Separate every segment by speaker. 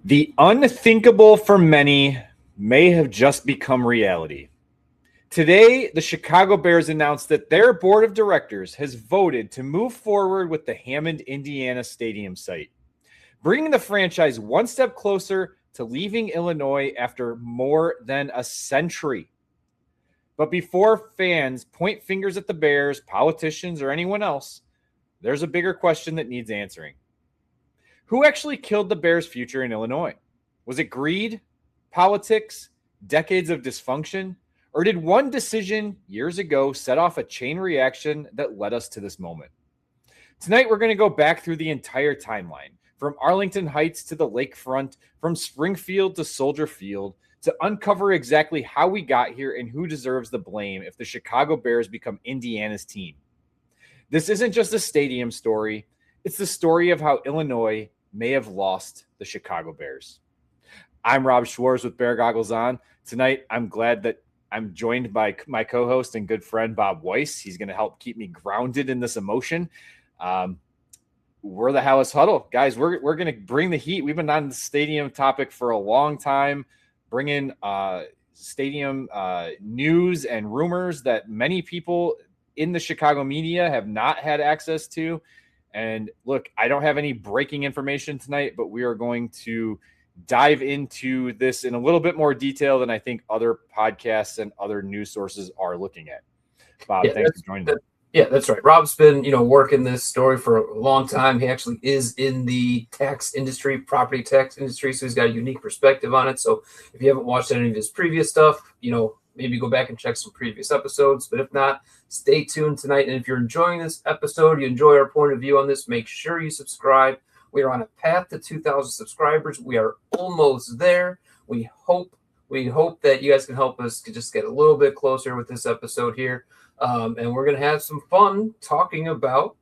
Speaker 1: The unthinkable for many may have just become reality. Today, the Chicago Bears announced that their board of directors has voted to move forward with the Hammond, Indiana stadium site, bringing the franchise one step closer to leaving Illinois after more than a century. But before fans point fingers at the Bears, politicians, or anyone else, there's a bigger question that needs answering. Who actually killed the Bears' future in Illinois? Was it greed, politics, decades of dysfunction, or did one decision years ago set off a chain reaction that led us to this moment? Tonight, we're going to go back through the entire timeline, from Arlington Heights to the lakefront, from Springfield to Soldier Field, to uncover exactly how we got here and who deserves the blame if the Chicago Bears become Indiana's team. This isn't just a stadium story. It's the story of how Illinois may have lost the Chicago Bears. I'm Rob Schwarz with Bear Goggles On. Tonight, I'm glad that I'm joined by my co-host and good friend, Bob Weiss. He's going to help keep me grounded in this emotion. We're the Halas Huddle. Guys, we're going to bring the heat. We've been on the stadium topic for a long time, bringing stadium news and rumors that many people in the Chicago media have not had access to. And look, I don't have any breaking information tonight, but we are going to dive into this in a little bit more detail than I think other podcasts and other news sources are looking at. Bob, thanks for joining me.
Speaker 2: Yeah, that's right. Rob's been, working this story for a long time. He actually is in the tax industry, property tax industry, so he's got a unique perspective on it. So if you haven't watched any of his previous stuff, maybe go back and check some previous episodes. But if not, stay tuned tonight. And if you're enjoying this episode, you enjoy our point of view on this, make sure you subscribe. We are on a path to 2,000 subscribers. We are almost there. We hope that you guys can help us to just get a little bit closer with this episode here. And we're going to have some fun talking about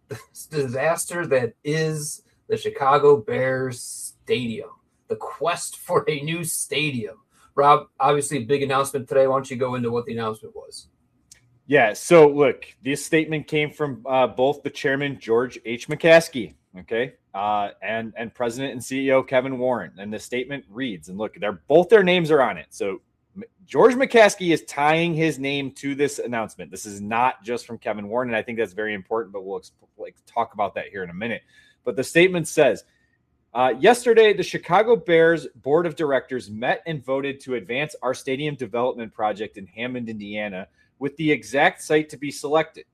Speaker 2: the disaster that is the Chicago Bears stadium, the quest for a new stadium. Rob, obviously a big announcement today. Why don't you go into what the announcement was?
Speaker 1: Yeah, so look, this statement came from both the chairman, George H. McCaskey, okay, and president and CEO Kevin Warren. And the statement reads, and look, both their names are on it. So George McCaskey is tying his name to this announcement. This is not just from Kevin Warren, and I think that's very important, but we'll talk about that here in a minute. But the statement says, yesterday, the Chicago Bears Board of Directors met and voted to advance our stadium development project in Hammond, Indiana, with the exact site to be selected.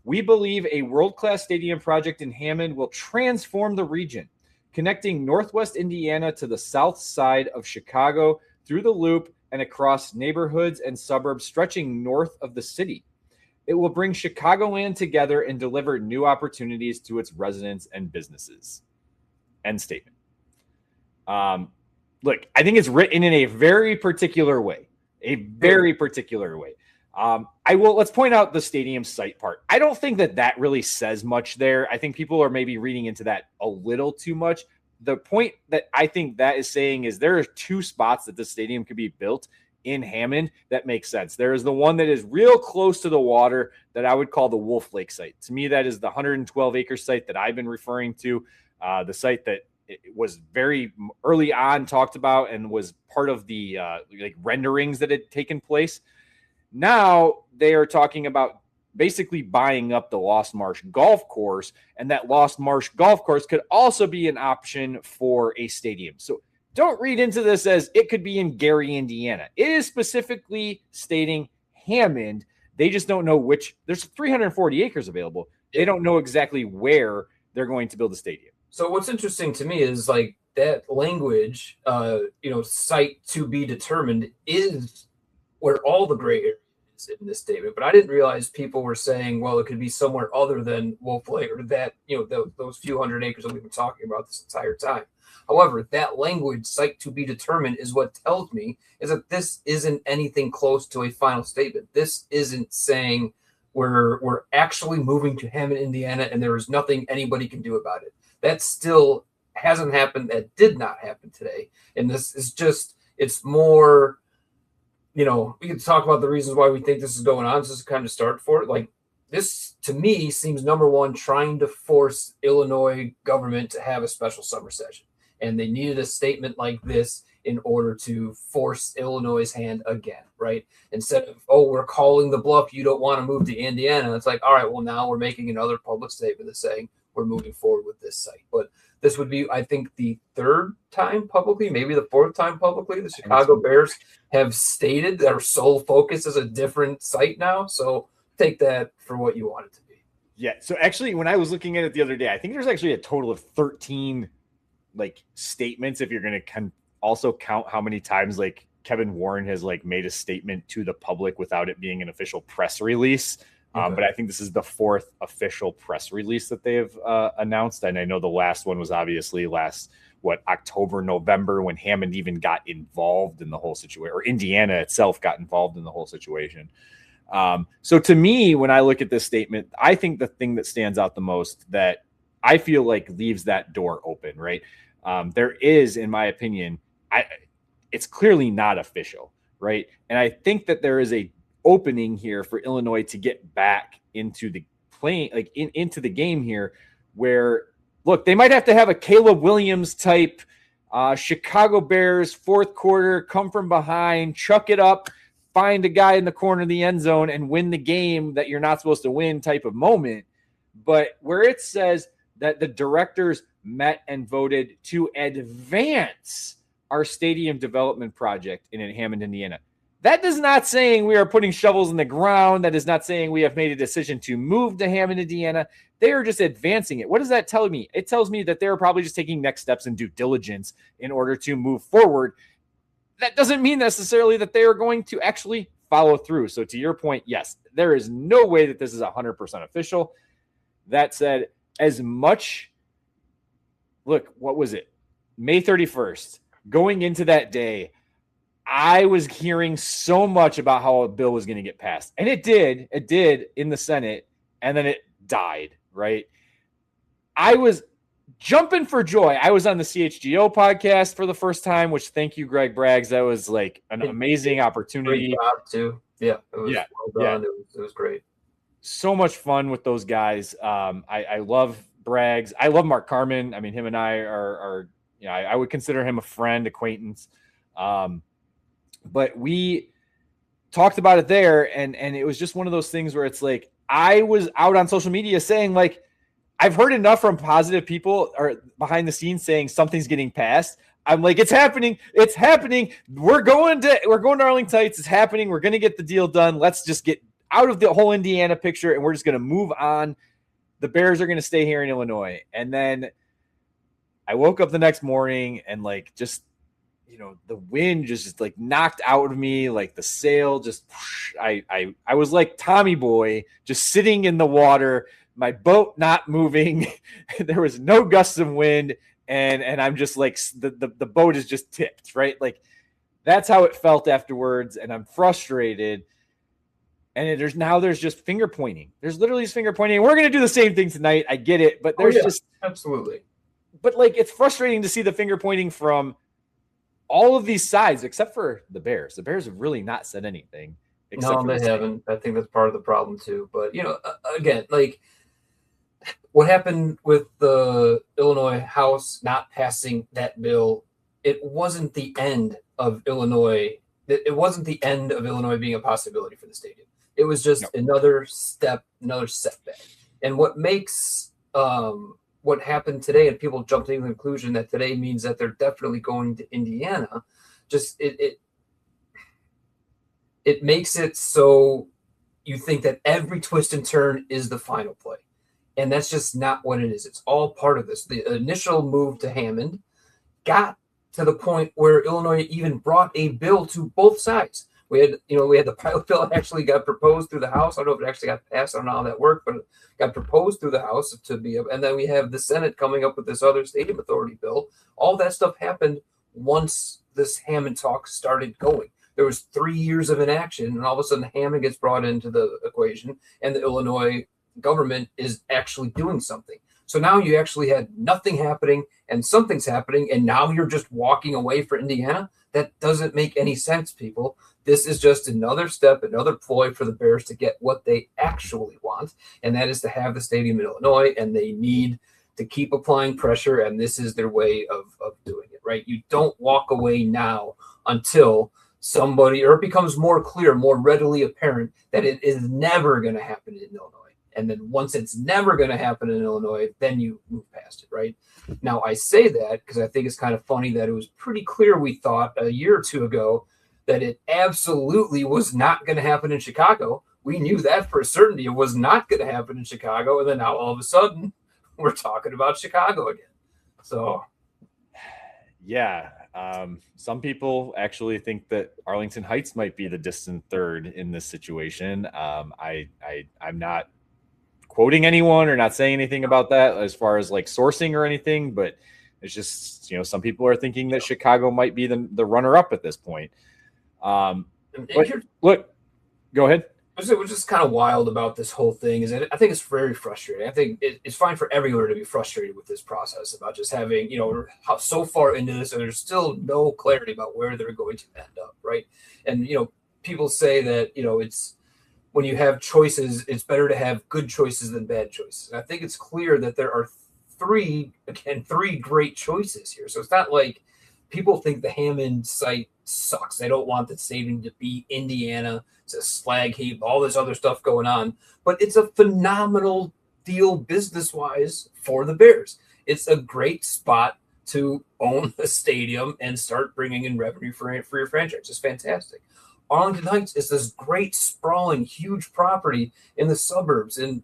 Speaker 1: We believe a world-class stadium project in Hammond will transform the region, connecting Northwest Indiana to the south side of Chicago through the Loop and across neighborhoods and suburbs stretching north of the city. It will bring Chicagoland together and deliver new opportunities to its residents and businesses. End statement. Look, I think it's written in a very particular way. Let's point out the stadium site part. I don't think that really says much there. I think people are maybe reading into that a little too much. The point that I think that is saying is there are two spots that the stadium could be built in Hammond that makes sense. There is the one that is real close to the water that I would call the Wolf Lake site. To me, that is the 112-acre site that I've been referring to, the site that it was very early on talked about and was part of the renderings that had taken place. Now they are talking about basically buying up the Lost Marsh Golf Course, and that Lost Marsh Golf Course could also be an option for a stadium. So don't read into this as it could be in Gary, Indiana. It is specifically stating Hammond. They just don't know which. There's 340 acres available. They don't know exactly where they're going to build a stadium.
Speaker 2: So what's interesting to me is that language, site to be determined is where all the gray area is in this statement. But I didn't realize people were saying, well, it could be somewhere other than Wolf Lake or that, those few hundred acres that we've been talking about this entire time. However, that language, site to be determined, is what tells me is that this isn't anything close to a final statement. This isn't saying we're actually moving to Hammond, Indiana, and there is nothing anybody can do about it. That still hasn't happened. That did not happen today. And this is just, it's more, we can talk about the reasons why we think this is going on. This is kind of start for it. This, to me, seems number one, trying to force Illinois government to have a special summer session. and they needed a statement like this in order to force Illinois' hand again, right? Instead of, oh, we're calling the bluff, you don't want to move to Indiana. It's like, all right, well, now we're making another public statement that's saying we're moving forward with this site. But this would be, I think, the third time publicly, maybe the fourth time publicly, the Chicago Bears have stated their sole focus is a different site now. So take that for what you want it to be.
Speaker 1: Yeah. So actually, when I was looking at it the other day, I think there's actually a total of 13 like statements. If you're going to also count how many times like Kevin Warren has like made a statement to the public without it being an official press release. Okay. But I think this is the fourth official press release that they have announced. And I know the last one was obviously October, November, when Hammond even got involved in the whole situation, or Indiana itself got involved in the whole situation. So to me, when I look at this statement, I think the thing that stands out the most that I feel like leaves that door open, right? There is, in my opinion, it's clearly not official, right? And I think that there is a opening here for Illinois to get back into the playing, like into the game here, where look, they might have to have a Caleb Williams type Chicago Bears fourth quarter, come from behind, chuck it up, find a guy in the corner of the end zone and win the game that you're not supposed to win type of moment. But where it says that the directors met and voted to advance our stadium development project in Hammond, Indiana. That is not saying we are putting shovels in the ground. That is not saying we have made a decision to move to Hammond, Indiana. They are just advancing it. What does that tell me? It tells me that they're probably just taking next steps in due diligence in order to move forward. That doesn't mean necessarily that they are going to actually follow through. So to your point, yes, there is no way that this is 100% official. That said, as much, look, what was it? May 31st, going into that day, I was hearing so much about how a bill was going to get passed. And it did in the Senate, and then it died, right? I was jumping for joy. I was on the CHGO podcast for the first time, which thank you, Greg Braggs. That was like an amazing opportunity.
Speaker 2: Great job too. Yeah. It was well done. It was great.
Speaker 1: So much fun with those guys. I love Braggs. I love Mark Carman. I mean, him and I are I would consider him a friend, acquaintance. But we talked about it there, and it was just one of those things where it's like I was out on social media saying, like, I've heard enough from positive people or behind the scenes saying something's getting passed. I'm like, it's happening. It's happening. We're going to Arlington Heights. It's happening. We're going to get the deal done. Let's just get out of the whole Indiana picture, and we're just going to move on. The Bears are going to stay here in Illinois. And then I woke up the next morning and like just the wind just like knocked out of me, like the sail just, I was like Tommy Boy, just sitting in the water, my boat not moving. There was no gusts of wind. And I'm just like, the boat is just tipped, right? Like that's how it felt afterwards. And I'm frustrated. And there's just finger pointing. There's literally just finger pointing. We're going to do the same thing tonight. I get it, but there's just
Speaker 2: absolutely.
Speaker 1: But like, it's frustrating to see the finger pointing from all of these sides, except for the Bears. The Bears have really not said anything.
Speaker 2: No, they haven't. I think that's part of the problem too. But, again, like what happened with the Illinois House not passing that bill, it wasn't the end of Illinois. It wasn't the end of Illinois being a possibility for the stadium. It was just another step, another setback. And what makes what happened today, and people jumped to the conclusion that today means that they're definitely going to Indiana, just it makes it so you think that every twist and turn is the final play. And that's just not what it is. It's all part of this. The initial move to Hammond got to the point where Illinois even brought a bill to both sides. We had the pilot bill actually got proposed through the House. I don't know if it actually got passed. I don't know how that worked, but it got proposed through the House and then we have the Senate coming up with this other stadium authority bill. All that stuff happened once this Hammond talk started going. There was 3 years of inaction, and all of a sudden Hammond gets brought into the equation, and the Illinois government is actually doing something. So now you actually had nothing happening and something's happening, and now you're just walking away for Indiana. That doesn't make any sense, people. This is just another step, another ploy for the Bears to get what they actually want, and that is to have the stadium in Illinois, and they need to keep applying pressure, and this is their way of doing it, right? You don't walk away now until somebody, or it becomes more clear, more readily apparent that it is never going to happen in Illinois. And then once it's never going to happen in Illinois, then you move past it, right? Now, I say that because I think it's kind of funny that it was pretty clear, we thought a year or two ago, that it absolutely was not going to happen in Chicago. We knew that for a certainty it was not going to happen in Chicago. And then now all of a sudden we're talking about Chicago again. So,
Speaker 1: yeah. Some people actually think that Arlington Heights might be the distant third in this situation. I'm not quoting anyone or not saying anything about that as far as like sourcing or anything, but it's just, some people are thinking that Chicago might be the runner up at this point. Look, go ahead.
Speaker 2: What's just kind of wild about this whole thing is that I think it's very frustrating. I think it's fine for everyone to be frustrated with this process about just having, how so far into this, and there's still no clarity about where they're going to end up, right? And, people say that, it's when you have choices, it's better to have good choices than bad choices. And I think it's clear that there are three great choices here. So it's not like people think the Hammond site sucks. They don't want the stadium to be Indiana. It's a slag heap, all this other stuff going on. But it's a phenomenal deal business-wise for the Bears. It's a great spot to own the stadium and start bringing in revenue for your franchise. It's fantastic. Arlington Heights is this great, sprawling, huge property in the suburbs and,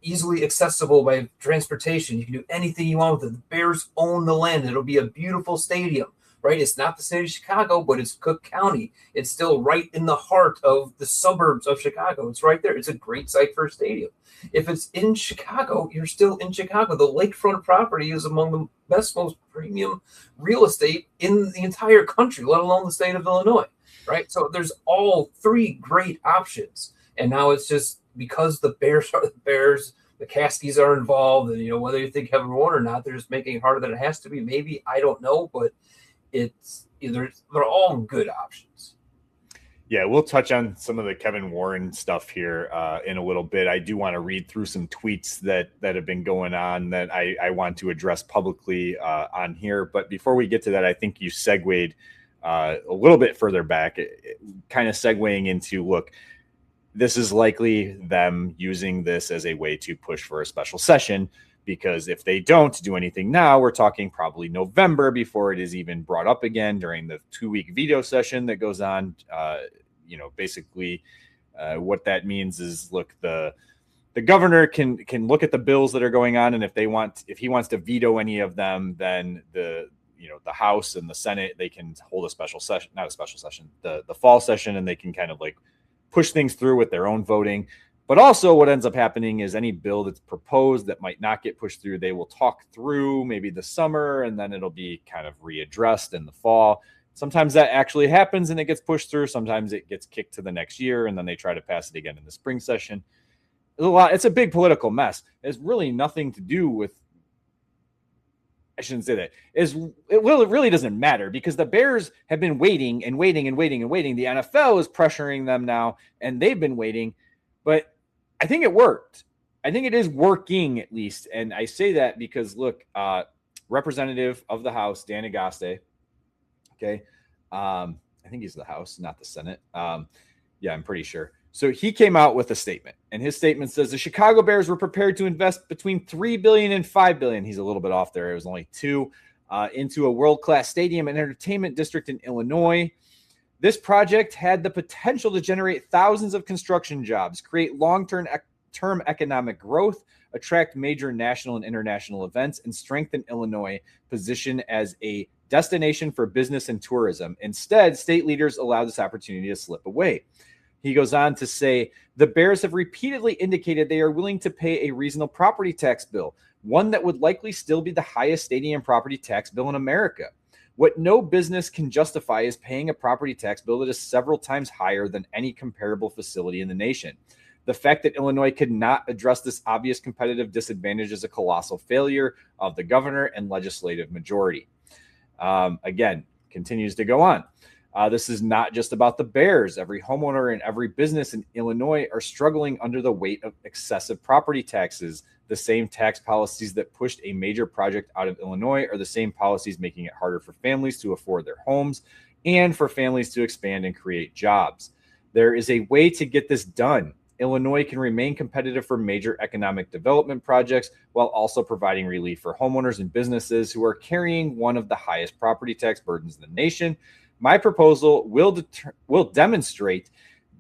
Speaker 2: easily accessible by transportation. You can do anything you want with it. The Bears own the land. It'll be a beautiful stadium, right? It's not the city of Chicago, but it's Cook County. It's still right in the heart of the suburbs of Chicago. It's right there. It's a great site for a stadium. If it's in Chicago, you're still in Chicago. The lakefront property is among the best, most premium real estate in the entire country, let alone the state of Illinois, right? So there's all three great options. And now it's just because the Bears are the Bears, the Caskies are involved, and whether you think Kevin won or not, they're just making it harder than it has to be. Maybe, I don't know, but it's either they're all good options.
Speaker 1: Yeah, we'll touch on some of the Kevin Warren stuff here in a little bit. I do want to read through some tweets that have been going on that I want to address publicly on here. But before we get to that, I think you segued a little bit further back, kind of segueing into, look, this is likely them using this as a way to push for a special session, because if they don't do anything now, we're talking probably November before it is even brought up again during the 2-week veto session that goes on. Basically what that means is, look, the governor can look at the bills that are going on, and if he wants to veto any of them, then the House and the Senate, they can hold a special session, not a special session, the fall session, and they can kind of like push things through with their own voting. But also what ends up happening is any bill that's proposed that might not get pushed through, they will talk through maybe the summer, and then it'll be kind of readdressed in the fall. Sometimes that actually happens and it gets pushed through. Sometimes it gets kicked to the next year, and then they try to pass it again in the spring session. It's a big political mess. It's really nothing to do with, I shouldn't say that. It really doesn't matter, because the Bears have been waiting and waiting and waiting and waiting. The NFL is pressuring them now, and they've been waiting. But I think it worked. I think it is working, at least. And I say that because, look, Representative of the House, Dan Agaste, okay, I think he's the House, not the Senate. Yeah, I'm pretty sure. So he came out with a statement, and his statement says the Chicago Bears were prepared to invest between $3 billion and $5 billion. He's a little bit off there. It was only $2 billion into a world-class stadium and entertainment district in Illinois. This project had the potential to generate thousands of construction jobs, create long-term economic growth, attract major national and international events, and strengthen Illinois' position as a destination for business and tourism. Instead, state leaders allowed this opportunity to slip away. He goes on to say, the Bears have repeatedly indicated they are willing to pay a reasonable property tax bill, one that would likely still be the highest stadium property tax bill in America. What no business can justify is paying a property tax bill that is several times higher than any comparable facility in the nation. The fact that Illinois could not address this obvious competitive disadvantage is a colossal failure of the governor and legislative majority. Again, continues to go on. This is not just about the Bears. Every homeowner and every business in Illinois are struggling under the weight of excessive property taxes. The same tax policies that pushed a major project out of Illinois are the same policies making it harder for families to afford their homes and for families to expand and create jobs. There is a way to get this done. Illinois can remain competitive for major economic development projects while also providing relief for homeowners and businesses who are carrying one of the highest property tax burdens in the nation. My proposal will demonstrate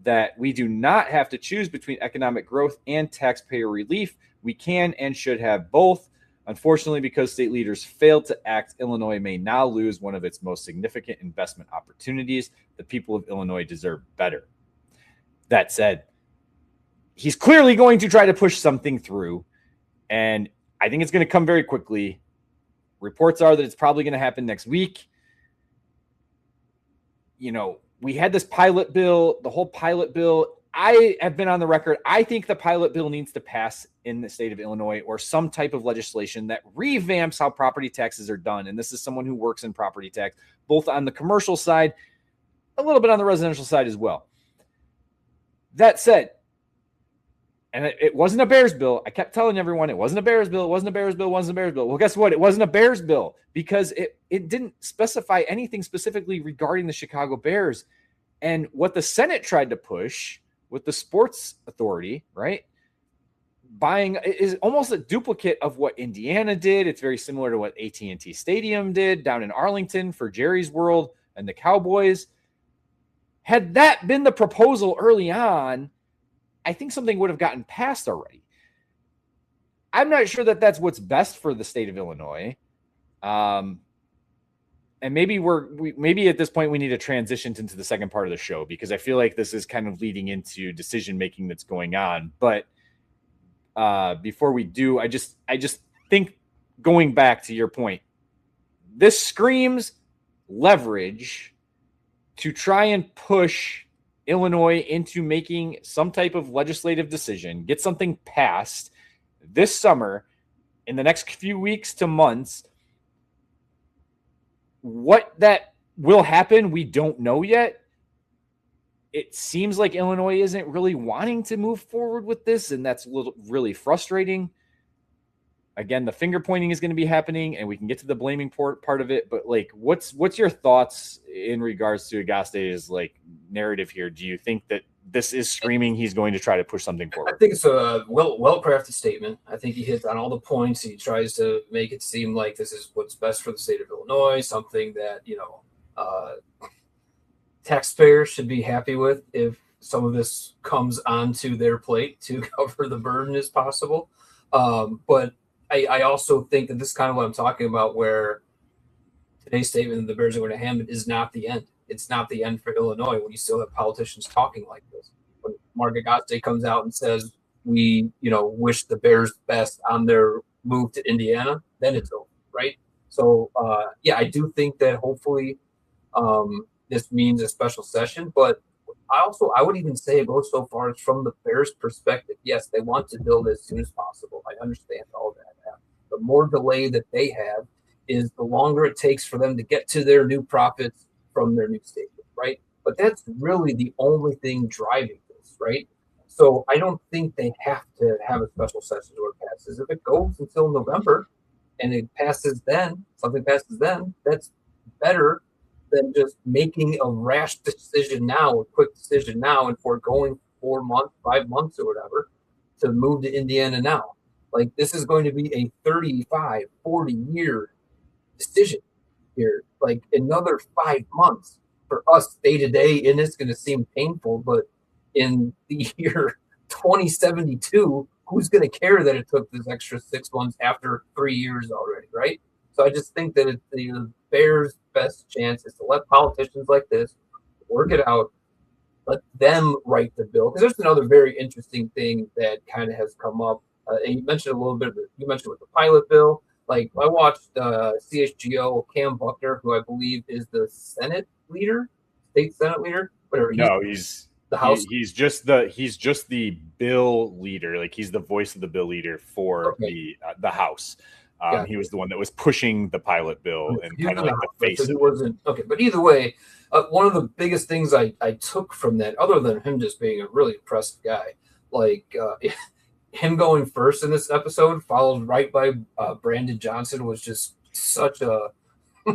Speaker 1: that we do not have to choose between economic growth and taxpayer relief. We can and should have both. Unfortunately, because state leaders failed to act, Illinois may now lose one of its most significant investment opportunities. The people of Illinois deserve better. That said, he's clearly going to try to push something through, and I think it's going to come very quickly. Reports are that it's probably going to happen next week. You know, we had this pilot bill, the whole pilot bill. I have been on the record. I think the pilot bill needs to pass in the state of Illinois, or some type of legislation that revamps how property taxes are done. And this is someone who works in property tax, both on the commercial side, a little bit on the residential side as well. That said, and it wasn't a Bears bill. I kept telling everyone it wasn't a Bears bill. It wasn't a Bears bill. It wasn't a Bears bill. Well, guess what? It wasn't a Bears bill because it didn't specify anything specifically regarding the Chicago Bears. And what the Senate tried to push with the sports authority, right? Buying is almost a duplicate of what Indiana did. It's very similar to what AT&T Stadium did down in Arlington for Jerry's World and the Cowboys. Had that been the proposal early on, I think something would have gotten passed already. I'm not sure that that's what's best for the state of Illinois. And maybe maybe at this point we need to transition into the second part of the show, because I feel like this is kind of leading into decision making that's going on. But before we do, I just think, going back to your point, this screams leverage to try and push Illinois into making some type of legislative decision, get something passed this summer in the next few weeks to months. What that will happen, we don't know yet. It seems like Illinois isn't really wanting to move forward with this, and that's really frustrating. Again, the finger pointing is going to be happening, and we can get to the blaming part of it. But like, what's your thoughts in regards to Agaste's like narrative here? Do you think that this is screaming he's going to try to push something forward?
Speaker 2: I think it's a well-crafted statement. I think he hits on all the points. He tries to make it seem like this is what's best for the state of Illinois, something that, taxpayers should be happy with if some of this comes onto their plate to cover the burden as possible. But I also think that this is kind of what I'm talking about, where today's statement that the Bears are going to Hammond is not the end. It's not the end for Illinois when you still have politicians talking like this. When Mark Agaste comes out and says, we, wish the Bears best on their move to Indiana, then it's over, right? So, I do think that hopefully this means a special session. But I would even say it goes so far as from the Bears' perspective. Yes, they want to build as soon as possible. I understand all that. The more delay that they have is the longer it takes for them to get to their new profits from their new stadium, right? But that's really the only thing driving this, right? So I don't think they have to have a special session where it passes. If it goes until November and it passes then, something passes then, that's better than just making a rash decision now, a quick decision now, and foregoing 4 months, 5 months or whatever to move to Indiana now. Like, this is going to be a 35, 40-year decision here. Like, another 5 months for us day to day, and it's going to seem painful, but in the year 2072, who's going to care that it took this extra 6 months after 3 years already, right? So I just think that the Bears' best chance is to let politicians like this work it out, let them write the bill. Because there's another very interesting thing that kind of has come up. And you mentioned a little bit of it. You mentioned with the pilot bill. Like, I watched CSGO Cam Buckner, who I believe is the Senate leader, state Senate leader. Whatever.
Speaker 1: He's
Speaker 2: the House.
Speaker 1: He's just the bill leader. Like, he's the voice of the bill leader for the House. He was the one that was pushing the pilot bill and kind of like the face of it.
Speaker 2: Wasn't okay. But either way, one of the biggest things I took from that, other than him just being a really impressive guy, like him going first in this episode, followed right by Brandon Johnson, was just such a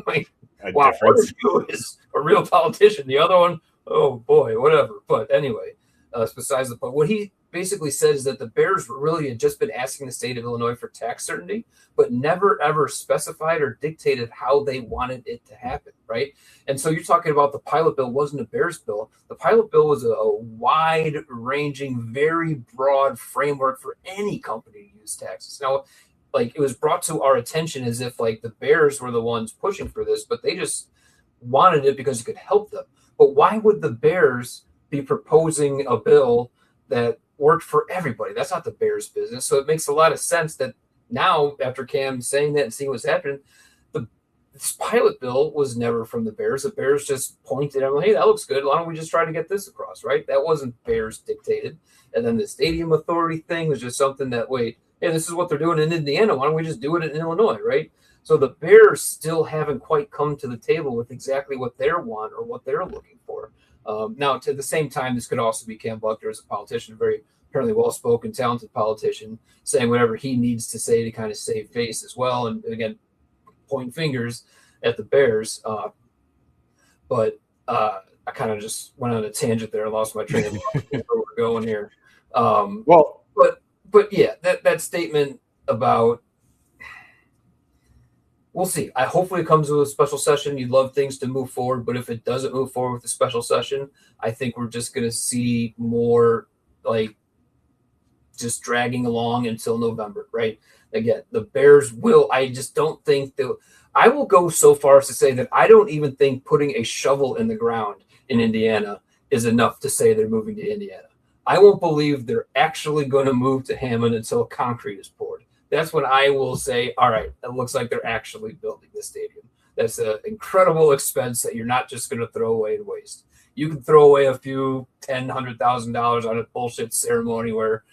Speaker 2: like, wow,
Speaker 1: difference.
Speaker 2: What is a real politician? The other one, oh boy, whatever. But anyway, besides the point, what he basically said is that the Bears really had just been asking the state of Illinois for tax certainty, but never ever specified or dictated how they wanted it to happen, right? And so you're talking about the pilot bill wasn't a Bears bill. The pilot bill was a wide-ranging, very broad framework for any company to use taxes. Now, like, it was brought to our attention as if like the Bears were the ones pushing for this, but they just wanted it because it could help them. But why would the Bears be proposing a bill that worked for everybody? That's not the Bears' business. So it makes a lot of sense that now, after Cam saying that and seeing what's happening, this pilot bill was never from the Bears. The Bears just pointed out, hey, that looks good. Why don't we just try to get this across, right? That wasn't Bears dictated. And then the stadium authority thing was just something that, wait, hey, this is what they're doing in Indiana. Why don't we just do it in Illinois, right? So the Bears still haven't quite come to the table with exactly what they want or what they're looking for. Now, to the same time, this could also be Cam Buckner as a politician, very apparently well-spoken, talented politician, saying whatever he needs to say to kind of save face as well. And again, pointing fingers at the Bears. But I kind of just went on a tangent there and lost my train of thought where we're going here. But yeah, that statement about, we'll see. Hopefully it comes with a special session. You'd love things to move forward, but if it doesn't move forward with the special session, I think we're just going to see more like just dragging along until November, right? Again, the Bears will. I just don't think that. I will go so far as to say that I don't even think putting a shovel in the ground in Indiana is enough to say they're moving to Indiana. I won't believe they're actually going to move to Hammond until concrete is poured. That's when I will say, all right, it looks like they're actually building this stadium. That's an incredible expense that you're not just going to throw away and waste. You can throw away a few $100,000 on a bullshit ceremony where,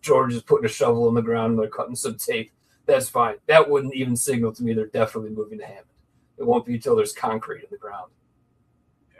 Speaker 2: George is putting a shovel in the ground and they're cutting some tape. That's fine. That wouldn't even signal to me they're definitely moving to Hammond. It won't be until there's concrete in the ground.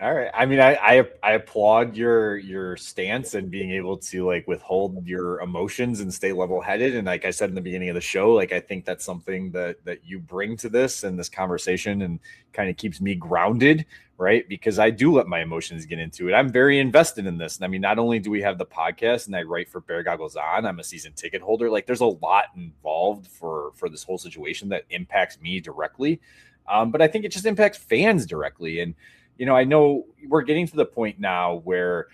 Speaker 1: All right. I mean, I applaud your stance and being able to like withhold your emotions and stay level headed. And like I said in the beginning of the show, like I think that's something that you bring to this and this conversation and kind of keeps me grounded, right? Because I do let my emotions get into it. I'm very invested in this. And I mean, not only do we have the podcast and I write for Bear Goggles On, I'm a season ticket holder. Like there's a lot involved for this whole situation that impacts me directly. But I think it just impacts fans directly. And I know we're getting to the point now where,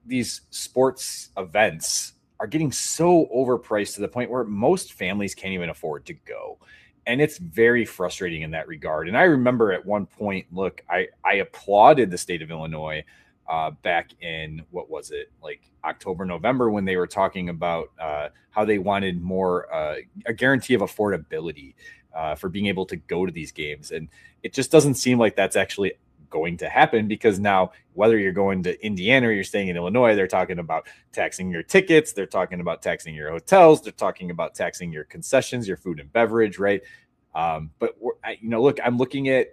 Speaker 1: these sports events are getting so overpriced to the point where most families can't even afford to go. And it's very frustrating in that regard. And I remember at one point, look, I applauded the state of Illinois back in, what was it, like October, November, when they were talking about how they wanted more, a guarantee of affordability for being able to go to these games. And it just doesn't seem like that's actually going to happen, because now whether you're going to Indiana or you're staying in Illinois, they're talking about taxing your tickets, they're talking about taxing your hotels, they're talking about taxing your concessions, your food and beverage, right? But look, I'm looking at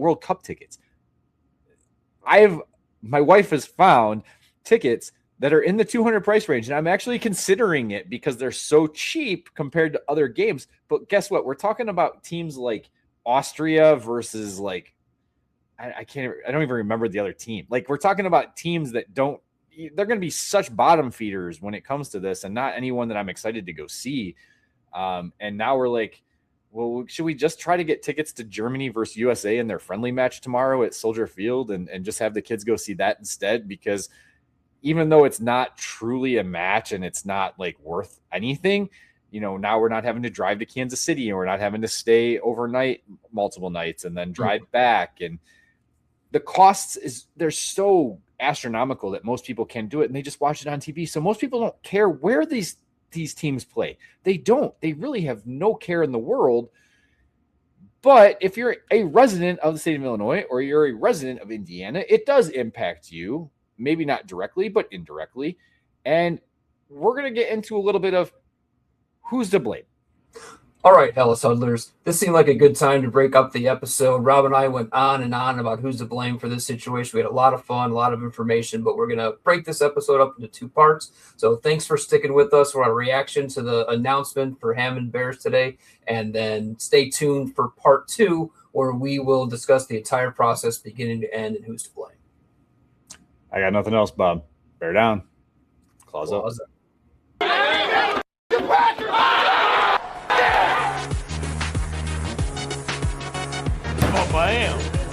Speaker 1: World Cup tickets. My wife has found tickets that are in the 200 price range, and I'm actually considering it because they're so cheap compared to other games. But guess what? We're talking about teams like Austria versus like, I don't even remember the other team. Like we're talking about teams that they're going to be such bottom feeders when it comes to this, and not anyone that I'm excited to go see. And now we're like, well, should we just try to get tickets to Germany versus USA in their friendly match tomorrow at Soldier Field and just have the kids go see that instead? Because even though it's not truly a match and it's not like worth anything, now we're not having to drive to Kansas City and we're not having to stay overnight multiple nights and then drive back. And the costs they're so astronomical that most people can't do it, and they just watch it on TV. So most people don't care where these teams play. They don't. They really have no care in the world. But if you're a resident of the state of Illinois or you're a resident of Indiana, it does impact you, maybe not directly, but indirectly. And we're going to get into a little bit of who's to blame.
Speaker 2: All right, Halas Huddlers. This seemed like a good time to break up the episode. Rob and I went on and on about who's to blame for this situation. We had a lot of fun, a lot of information, but we're going to break this episode up into 2 parts. So thanks for sticking with us for our reaction to the announcement for Hammond Bears today. And then stay tuned for part 2, where we will discuss the entire process beginning to end and who's to blame.
Speaker 1: I got nothing else, Bob. Bear down. Claws up.
Speaker 3: Bam!